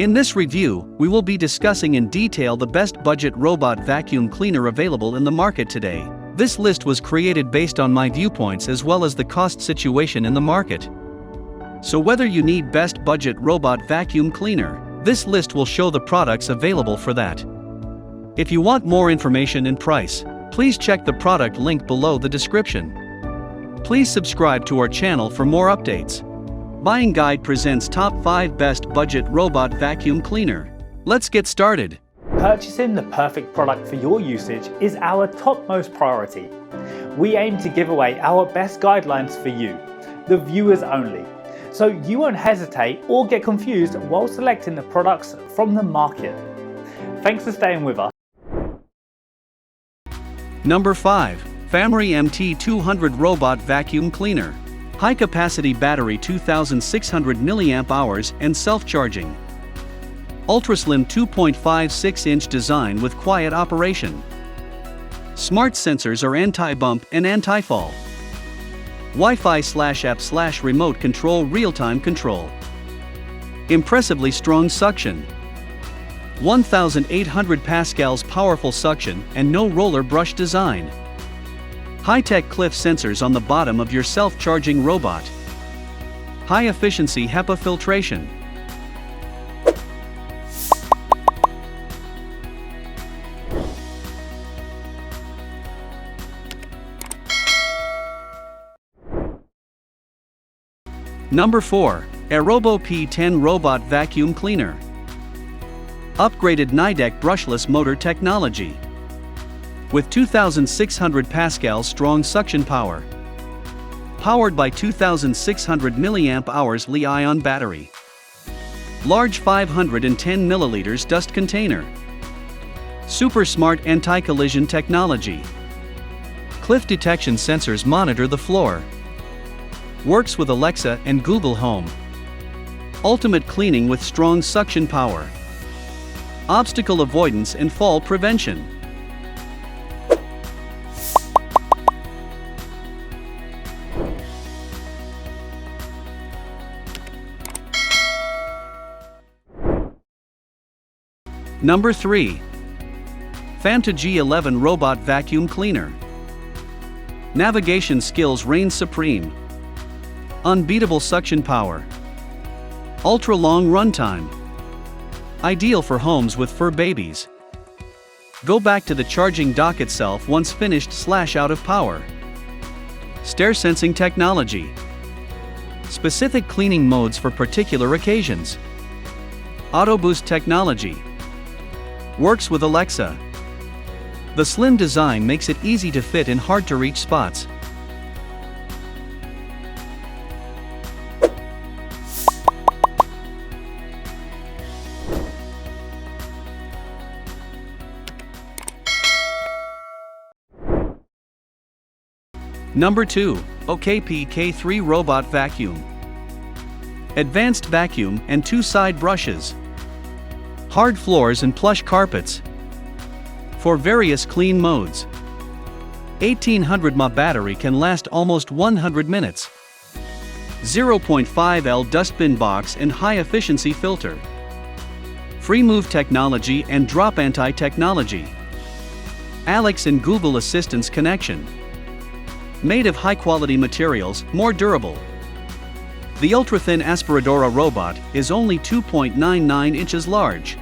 In this review, we will be discussing in detail the best budget robot vacuum cleaner available in the market today. This list was created based on my viewpoints as well as the cost situation in the market. So whether you need best budget robot vacuum cleaner, this list will show the products available for that. If you want more information and price, please check the product link below the description. Please subscribe to our channel for more updates. Buying Guide presents Top 5 Best Budget Robot Vacuum Cleaner. Let's get started. Purchasing the perfect product for your usage is our topmost priority. We aim to give away our best guidelines for you, the viewers only, so you won't hesitate or get confused while selecting the products from the market. Thanks for staying with us. Number 5. Famry MT200 Robot Vacuum Cleaner. High capacity battery 2600 mAh and self-charging. Ultra-slim 2.56-inch design with quiet operation. Smart sensors are anti-bump and anti-fall. Wi-Fi/app/remote control real-time control. Impressively strong suction. 1800 pascals powerful suction and no roller brush design. High-tech cliff sensors on the bottom of your self-charging robot. High-efficiency HEPA filtration. Number 4. Aerobo P10 Robot Vacuum Cleaner. Upgraded Nidec brushless motor technology. With 2600 pascals strong suction power. Powered by 2600 mAh Li-ion battery. Large 510 milliliters dust container. Super smart anti-collision technology. Cliff detection sensors monitor the floor. Works with Alexa and Google Home. Ultimate cleaning with strong suction power. Obstacle avoidance and fall prevention. Number 3. Phanta G11 Robot Vacuum Cleaner. Navigation skills reign supreme. Unbeatable suction power. Ultra-long runtime. Ideal for homes with fur babies. Go back to the charging dock itself once finished/out of power. Stair sensing technology. Specific cleaning modes for particular occasions. Auto boost technology. Works with Alexa. The slim design makes it easy to fit in hard-to-reach spots. Number 2. OKP K3 Robot Vacuum. Advanced vacuum and 2-side brushes. Hard floors and plush carpets. For various clean modes. 1800 mAh battery can last almost 100 minutes. 0.5 L dustbin box and high-efficiency filter. Free move technology and drop anti-technology. Alex and Google Assistance connection. Made of high-quality materials, more durable. The ultra-thin Aspiradora robot is only 2.99 inches large.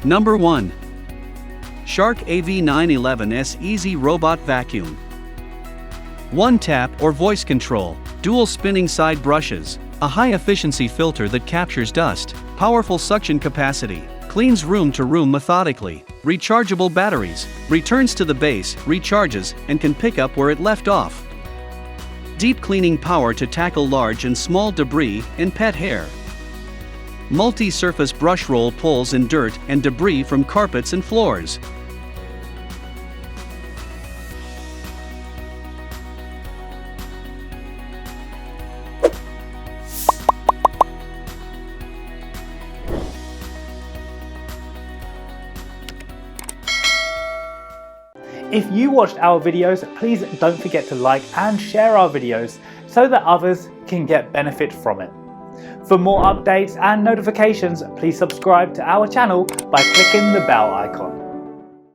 Number 1. Shark AV911S Easy Robot Vacuum. One tap or voice control, dual spinning side brushes, a high-efficiency filter that captures dust, powerful suction capacity, cleans room to room methodically, rechargeable batteries, returns to the base, recharges, and can pick up where it left off. Deep cleaning power to tackle large and small debris and pet hair. Multi-surface brush roll pulls in dirt and debris from carpets and floors. If you watched our videos, please don't forget to like and share our videos so that others can get benefit from it. For more updates and notifications, please subscribe to our channel by clicking the bell icon.